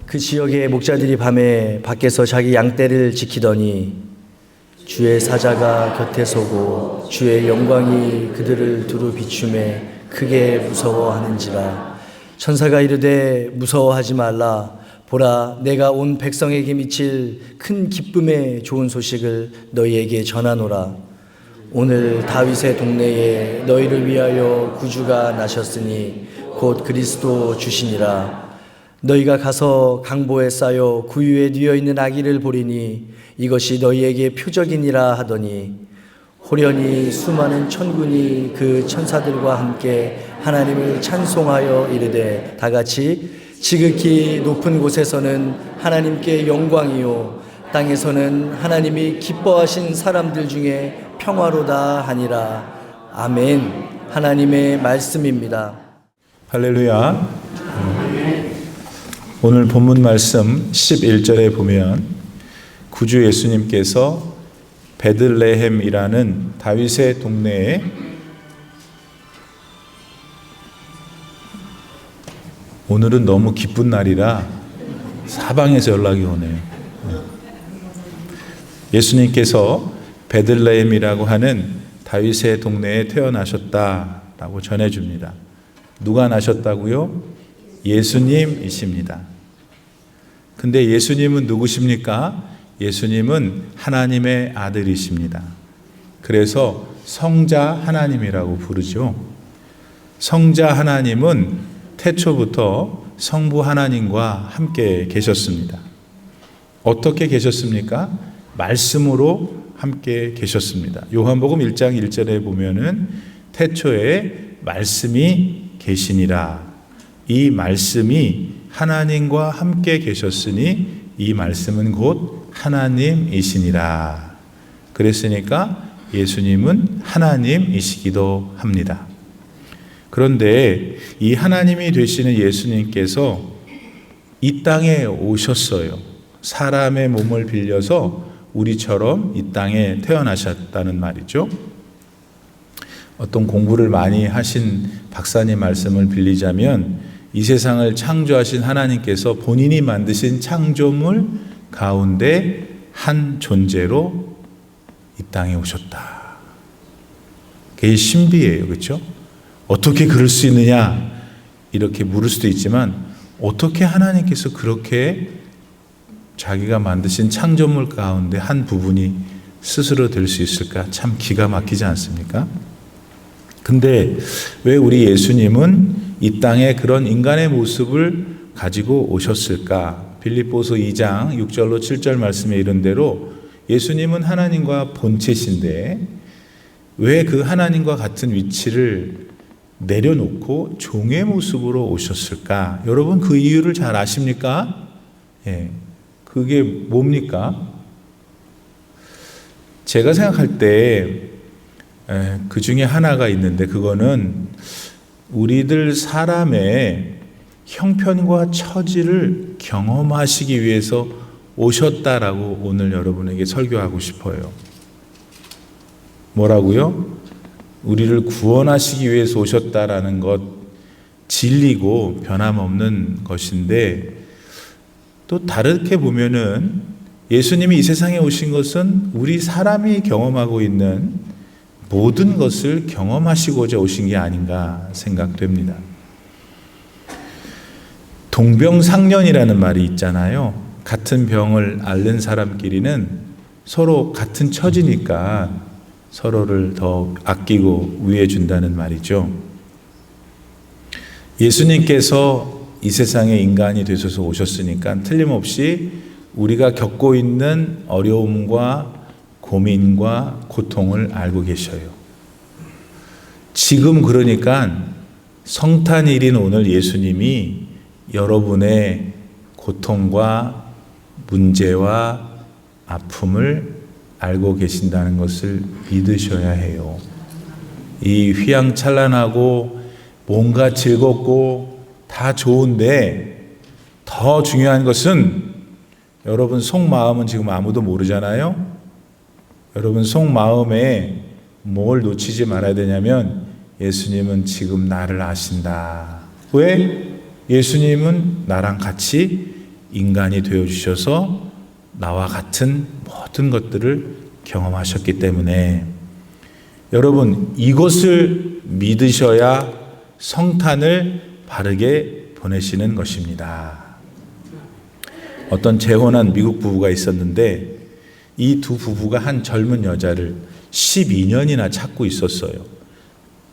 그 지역의 목자들이 밤에 밖에서 자기 양떼를 지키더니 주의 사자가 곁에 서고 주의 영광이 그들을 두루 비추매 크게 무서워하는지라. 천사가 이르되 무서워하지 말라. 보라, 내가 온 백성에게 미칠 큰 기쁨의 좋은 소식을 너희에게 전하노라. 오늘 다윗의 동네에 너희를 위하여 구주가 나셨으니 곧 그리스도 주시니라. 너희가 가서 강보에 쌓여 구유에 뉘어 있는 아기를 보리니 이것이 너희에게 표적이니라 하더니 호련히 수많은 천군이 그 천사들과 함께 하나님을 찬송하여 이르되 다같이 지극히 높은 곳에서는 하나님께 영광이요 땅에서는 하나님이 기뻐하신 사람들 중에 평화로다 하니라. 아멘. 하나님의 말씀입니다. 할렐루야. 오늘 본문 말씀 11절에 보면 구주 예수님께서 베들레헴이라는 다윗의 동네에 오늘은 너무 기쁜 날이라 사방에서 연락이 오네요. 예수님께서 베들레헴이라고 하는 다윗의 동네에 태어나셨다라고 전해줍니다. 누가 나셨다고요? 예수님이십니다. 근데 예수님은 누구십니까? 예수님은 하나님의 아들이십니다. 그래서 성자 하나님이라고 부르죠. 성자 하나님은 태초부터 성부 하나님과 함께 계셨습니다. 어떻게 계셨습니까? 말씀으로 함께 계셨습니다. 요한복음 1장 1절에 보면은 태초에 말씀이 계시니라. 이 말씀이 하나님과 함께 계셨으니 이 말씀은 곧 하나님이시니라. 그랬으니까 예수님은 하나님이시기도 합니다. 그런데 이 하나님이 되시는 예수님께서 이 땅에 오셨어요. 사람의 몸을 빌려서 우리처럼 이 땅에 태어나셨다는 말이죠. 어떤 공부를 많이 하신 박사님 말씀을 빌리자면 이 세상을 창조하신 하나님께서 본인이 만드신 창조물 가운데 한 존재로 이 땅에 오셨다. 그게 신비예요. 그렇죠? 어떻게 그럴 수 있느냐 이렇게 물을 수도 있지만 어떻게 하나님께서 그렇게 자기가 만드신 창조물 가운데 한 부분이 스스로 될 수 있을까? 참 기가 막히지 않습니까? 근데 왜 우리 예수님은 이 땅에 그런 인간의 모습을 가지고 오셨을까? 빌립보서 2장 6절로 7절 말씀에 이른 대로 예수님은 하나님과 본체신데 왜 그 하나님과 같은 위치를 내려놓고 종의 모습으로 오셨을까? 여러분 그 이유를 잘 아십니까? 예, 그게 뭡니까? 제가 생각할 때 그 중에 하나가 있는데 그거는 우리들 사람의 형편과 처지를 경험하시기 위해서 오셨다라고 오늘 여러분에게 설교하고 싶어요. 뭐라고요? 우리를 구원하시기 위해서 오셨다라는 것 진리고 변함없는 것인데 또 다르게 보면은 예수님이 이 세상에 오신 것은 우리 사람이 경험하고 있는 모든 것을 경험하시고자 오신 게 아닌가 생각됩니다. 동병상련이라는 말이 있잖아요. 같은 병을 앓는 사람끼리는 서로 같은 처지니까 서로를 더 아끼고 위해 준다는 말이죠. 예수님께서 이 세상에 인간이 되셔서 오셨으니까 틀림없이 우리가 겪고 있는 어려움과 고민과 고통을 알고 계셔요. 지금 그러니까 성탄일인 오늘 예수님이 여러분의 고통과 문제와 아픔을 알고 계신다는 것을 믿으셔야 해요. 이 휘황찬란하고 뭔가 즐겁고 다 좋은데 더 중요한 것은 여러분 속마음은 지금 아무도 모르잖아요. 여러분 속마음에 뭘 놓치지 말아야 되냐면 예수님은 지금 나를 아신다. 왜? 예수님은 나랑 같이 인간이 되어주셔서 나와 같은 모든 것들을 경험하셨기 때문에 여러분 이것을 믿으셔야 성탄을 바르게 보내시는 것입니다. 어떤 재혼한 미국 부부가 있었는데 이 두 부부가 한 젊은 여자를 12년이나 찾고 있었어요.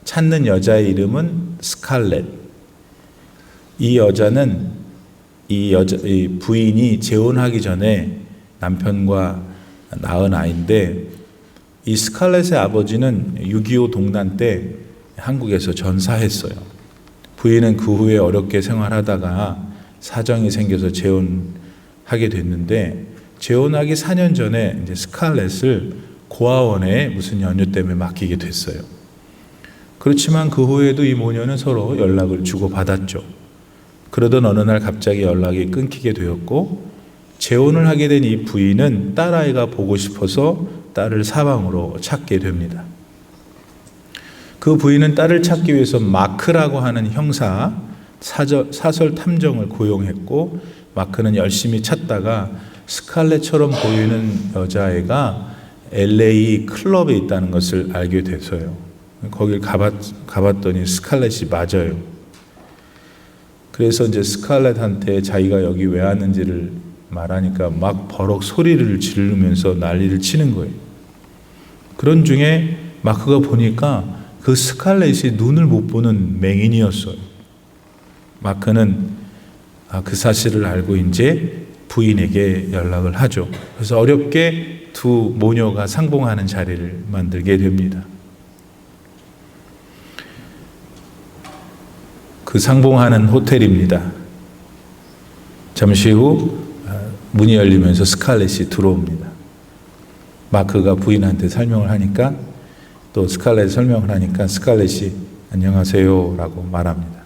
찾는 여자의 이름은 스칼렛. 이 부인이 재혼하기 전에 남편과 낳은 아이인데 이 스칼렛의 아버지는 6.25 동란 때 한국에서 전사했어요. 부인은 그 후에 어렵게 생활하다가 사정이 생겨서 재혼하게 됐는데 재혼하기 4년 전에 이제 스칼렛을 고아원에 무슨 연유 때문에 맡기게 됐어요. 그렇지만 그 후에도 이 모녀는 서로 연락을 주고받았죠. 그러던 어느 날 갑자기 연락이 끊기게 되었고 재혼을 하게 된 이 부인은 딸아이가 보고 싶어서 딸을 사방으로 찾게 됩니다. 그 부인은 딸을 찾기 위해서 마크라고 하는 형사 사설 탐정을 고용했고 마크는 열심히 찾다가 스칼렛처럼 보이는 여자애가 LA 클럽에 있다는 것을 알게 돼서요. 거길 가봤더니 스칼렛이 맞아요. 그래서 이제 스칼렛한테 자기가 여기 왜 왔는지를 말하니까 막 버럭 소리를 지르면서 난리를 치는 거예요. 그런 중에 마크가 보니까 그 스칼렛이 눈을 못 보는 맹인이었어요. 마크는 그 사실을 알고 이제 부인에게 연락을 하죠. 그래서 어렵게 두 모녀가 상봉하는 자리를 만들게 됩니다. 그 상봉하는 호텔입니다. 잠시 후 문이 열리면서 스칼렛이 들어옵니다. 마크가 부인한테 설명을 하니까 또 스칼렛이 설명을 하니까 스칼렛이 안녕하세요 라고 말합니다.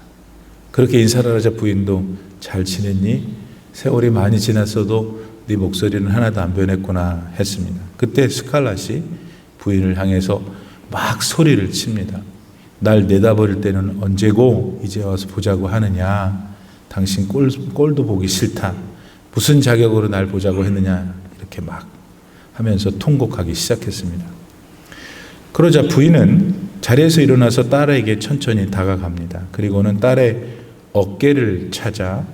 그렇게 인사를 하자 부인도 잘 지냈니? 세월이 많이 지났어도 네 목소리는 하나도 안 변했구나 했습니다. 그때 스칼렛이 부인을 향해서 막 소리를 칩니다. 날 내다버릴 때는 언제고 이제 와서 보자고 하느냐. 당신 꼴도 보기 싫다. 무슨 자격으로 날 보자고 했느냐. 이렇게 막 하면서 통곡하기 시작했습니다. 그러자 부인은 자리에서 일어나서 딸에게 천천히 다가갑니다. 그리고는 딸의 어깨를 찾아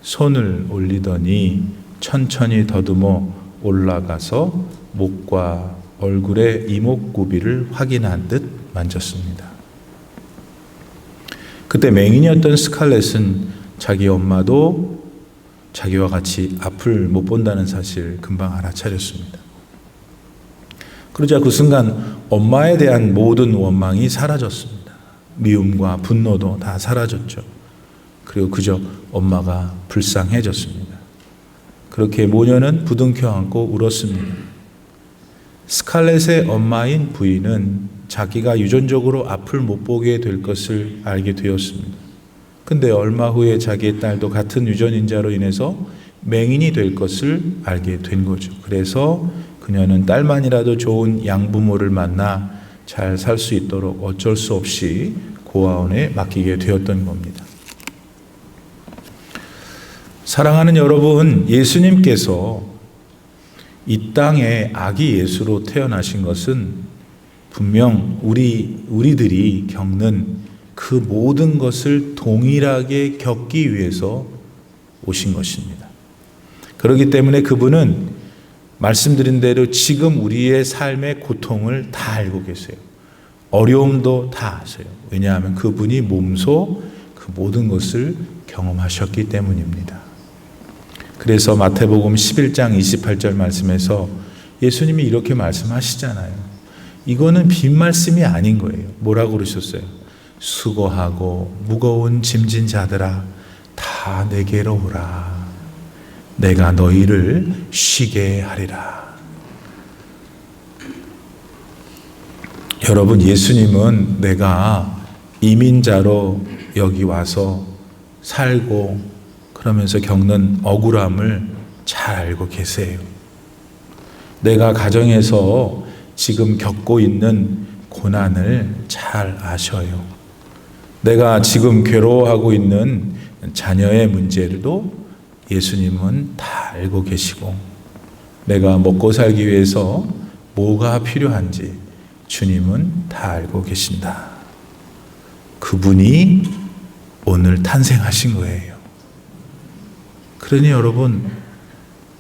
손을 올리더니 천천히 더듬어 올라가서 목과 얼굴의 이목구비를 확인한 듯 만졌습니다. 그때 맹인이었던 스칼렛은 자기 엄마도 자기와 같이 앞을 못 본다는 사실을 금방 알아차렸습니다. 그러자 그 순간 엄마에 대한 모든 원망이 사라졌습니다. 미움과 분노도 다 사라졌죠. 그리고 그저 엄마가 불쌍해졌습니다. 그렇게 모녀는 부둥켜 안고 울었습니다. 스칼렛의 엄마인 부인은 자기가 유전적으로 앞을 못 보게 될 것을 알게 되었습니다. 근데 얼마 후에 자기의 딸도 같은 유전인자로 인해서 맹인이 될 것을 알게 된 거죠. 그래서 그녀는 딸만이라도 좋은 양부모를 만나 잘 살 수 있도록 어쩔 수 없이 고아원에 맡기게 되었던 겁니다. 사랑하는 여러분, 예수님께서 이 땅에 아기 예수로 태어나신 것은 분명 우리들이 겪는 그 모든 것을 동일하게 겪기 위해서 오신 것입니다. 그렇기 때문에 그분은 말씀드린 대로 지금 우리의 삶의 고통을 다 알고 계세요. 어려움도 다 아세요. 왜냐하면 그분이 몸소 그 모든 것을 경험하셨기 때문입니다. 그래서 마태복음 11장 28절 말씀에서 예수님이 이렇게 말씀하시잖아요. 이거는 빈 말씀이 아닌 거예요. 뭐라고 그러셨어요? 수고하고 무거운 짐진 자들아 다 내게로 오라. 내가 너희를 쉬게 하리라. 여러분, 예수님은 내가 이민자로 여기 와서 살고 그러면서 겪는 억울함을 잘 알고 계세요. 내가 가정에서 지금 겪고 있는 고난을 잘 아셔요. 내가 지금 괴로워하고 있는 자녀의 문제도 예수님은 다 알고 계시고 내가 먹고 살기 위해서 뭐가 필요한지 주님은 다 알고 계신다. 그분이 오늘 탄생하신 거예요. 그러니 여러분,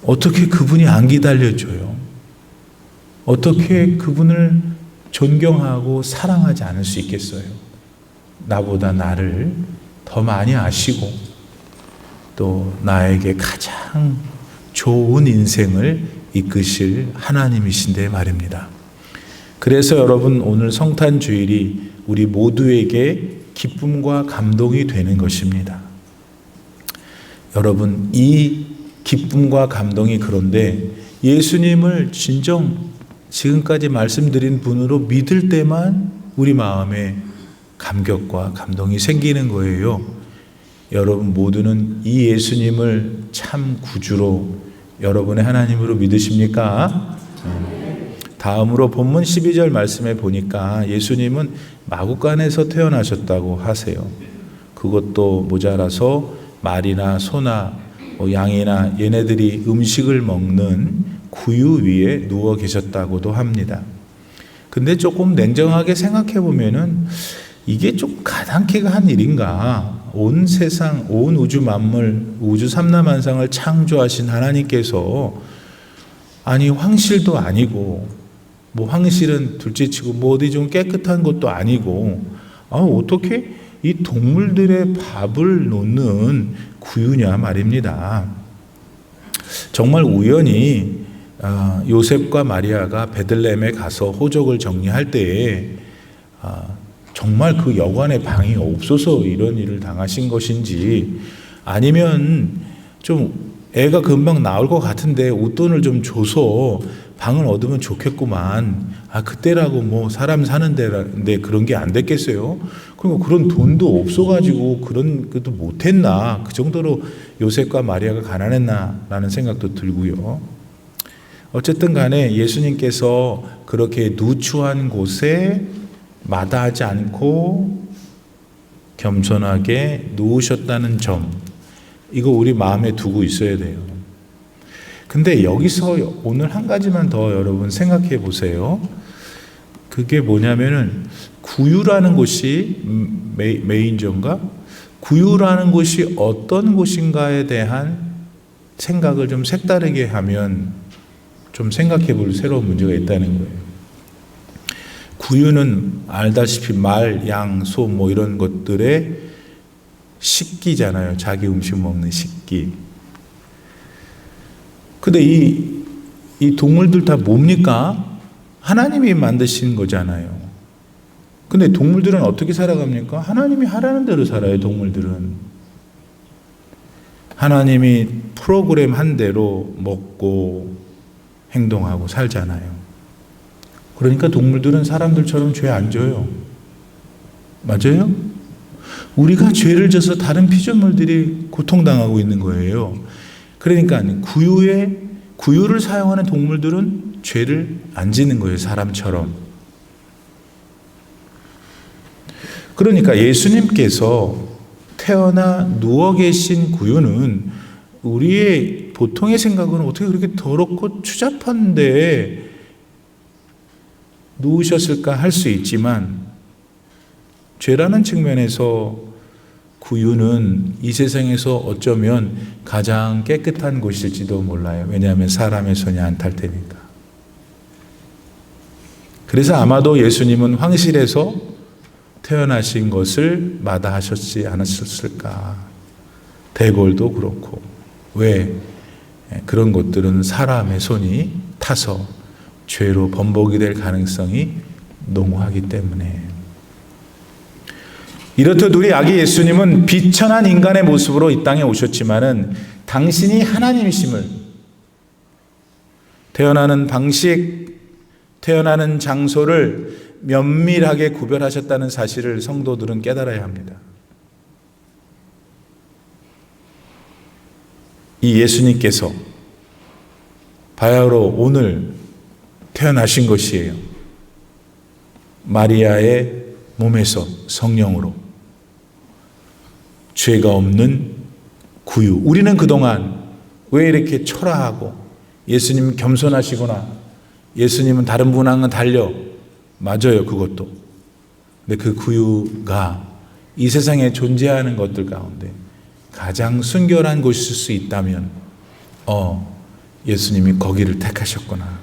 어떻게 그분이 안 기다려줘요? 어떻게 그분을 존경하고 사랑하지 않을 수 있겠어요? 나보다 나를 더 많이 아시고 또 나에게 가장 좋은 인생을 이끄실 하나님이신데 말입니다. 그래서 여러분, 오늘 성탄 주일이 우리 모두에게 기쁨과 감동이 되는 것입니다. 여러분, 이 기쁨과 감동이 그런데 예수님을 진정 지금까지 말씀드린 분으로 믿을 때만 우리 마음에 감격과 감동이 생기는 거예요. 여러분 모두는 이 예수님을 참 구주로 여러분의 하나님으로 믿으십니까? 다음으로 본문 12절 말씀에 보니까 예수님은 마구간에서 태어나셨다고 하세요. 그것도 모자라서 말이나 소나 양이나 얘네들이 음식을 먹는 구유 위에 누워 계셨다고도 합니다. 근데 조금 냉정하게 생각해 보면은 이게 좀 가당키가 한 일인가? 온 세상, 온 우주 만물, 우주 삼라만상을 창조하신 하나님께서 아니 황실도 아니고 뭐 황실은 둘째치고 뭐 어디 좀 깨끗한 것도 아니고 어떻게 이 동물들의 밥을 놓는 구유냐 말입니다. 정말 우연히 요셉과 마리아가 베들레헴에 가서 호적을 정리할 때에 정말 그 여관에 방이 없어서 이런 일을 당하신 것인지 아니면 좀 애가 금방 나올 것 같은데 웃돈을 좀 줘서 방을 얻으면 좋겠구만. 그때라고 뭐 사람 사는 데인데 그런 게 안 됐겠어요? 그리고 그런 돈도 없어가지고 그런 것도 못했나? 그 정도로 요셉과 마리아가 가난했나? 라는 생각도 들고요. 어쨌든 간에 예수님께서 그렇게 누추한 곳에 마다하지 않고 겸손하게 누우셨다는 점, 이거 우리 마음에 두고 있어야 돼요. 근데 여기서 오늘 한 가지만 더 여러분 생각해 보세요. 그게 뭐냐면은 구유라는 곳이 메인전가? 구유라는 곳이 어떤 곳인가에 대한 생각을 좀 색다르게 하면 좀 생각해 볼 새로운 문제가 있다는 거예요. 구유는 알다시피 말, 양, 소 뭐 이런 것들의 식기잖아요. 자기 음식 먹는 식기. 근데 이 동물들 다 뭡니까? 하나님이 만드신 거잖아요. 근데 동물들은 어떻게 살아갑니까? 하나님이 하라는 대로 살아요, 동물들은. 하나님이 프로그램 한 대로 먹고 행동하고 살잖아요. 그러니까 동물들은 사람들처럼 죄 안 져요. 맞아요? 우리가 죄를 져서 다른 피조물들이 고통당하고 있는 거예요. 그러니까 구유를 사용하는 동물들은 죄를 안 지는 거예요, 사람처럼. 그러니까 예수님께서 태어나 누워 계신 구유는 우리의 보통의 생각은 어떻게 그렇게 더럽고 추잡한데 누우셨을까 할 수 있지만 죄라는 측면에서 구유는 이 세상에서 어쩌면 가장 깨끗한 곳일지도 몰라요. 왜냐하면 사람의 손이 안 탈 테니까. 그래서 아마도 예수님은 황실에서 태어나신 것을 마다하셨지 않았을까. 대궐도 그렇고. 왜? 그런 것들은 사람의 손이 타서 죄로 번복이 될 가능성이 농후하기 때문에. 이렇듯 우리 아기 예수님은 비천한 인간의 모습으로 이 땅에 오셨지만은 당신이 하나님이심을, 태어나는 방식, 태어나는 장소를 면밀하게 구별하셨다는 사실을 성도들은 깨달아야 합니다. 이 예수님께서 바야흐로 오늘 태어나신 것이에요. 마리아의 몸에서 성령으로 죄가 없는 구유. 우리는 그동안 왜 이렇게 초라하고, 예수님은 겸손하시구나, 예수님은 다른 분하고는 달려. 맞아요, 그것도. 근데 그 구유가 이 세상에 존재하는 것들 가운데 가장 순결한 곳일 수 있다면 예수님이 거기를 택하셨구나.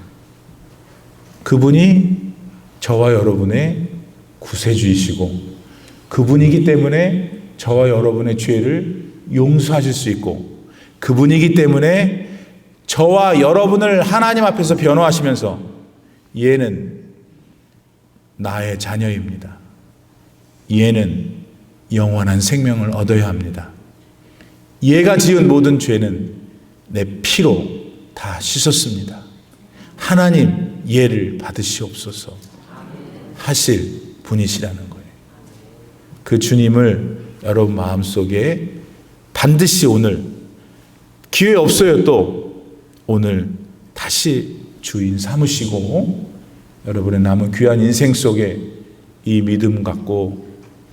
그분이 저와 여러분의 구세주이시고, 그분이기 때문에 저와 여러분의 죄를 용서하실 수 있고, 그분이기 때문에 저와 여러분을 하나님 앞에서 변호하시면서 얘는 나의 자녀입니다, 얘는 영원한 생명을 얻어야 합니다, 얘가 지은 모든 죄는 내 피로 다 씻었습니다, 하나님 얘를 받으시옵소서 하실 분이시라는 거예요. 그 주님을 여러분 마음속에 반드시 오늘, 기회 없어요, 또 오늘 다시 주인 삼으시고 여러분의 남은 귀한 인생 속에 이 믿음 갖고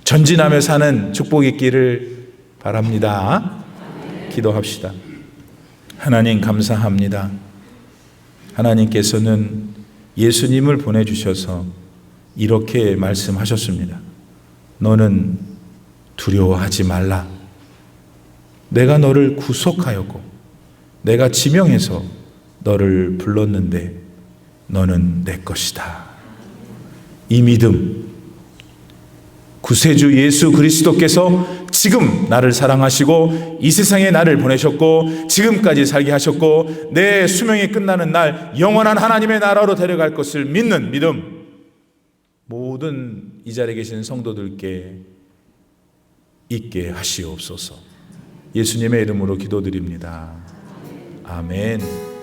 전진하며 사는 축복이 있기를 바랍니다. 기도합시다. 하나님 감사합니다. 하나님께서는 예수님을 보내주셔서 이렇게 말씀하셨습니다. 너는 두려워하지 말라. 내가 너를 구속하였고 내가 지명해서 너를 불렀는데 너는 내 것이다. 이 믿음, 구세주 예수 그리스도께서 지금 나를 사랑하시고 이 세상에 나를 보내셨고 지금까지 살게 하셨고 내 수명이 끝나는 날 영원한 하나님의 나라로 데려갈 것을 믿는 믿음, 모든 이 자리에 계신 성도들께 있게 하시옵소서. 예수님의 이름으로 기도드립니다. 아멘.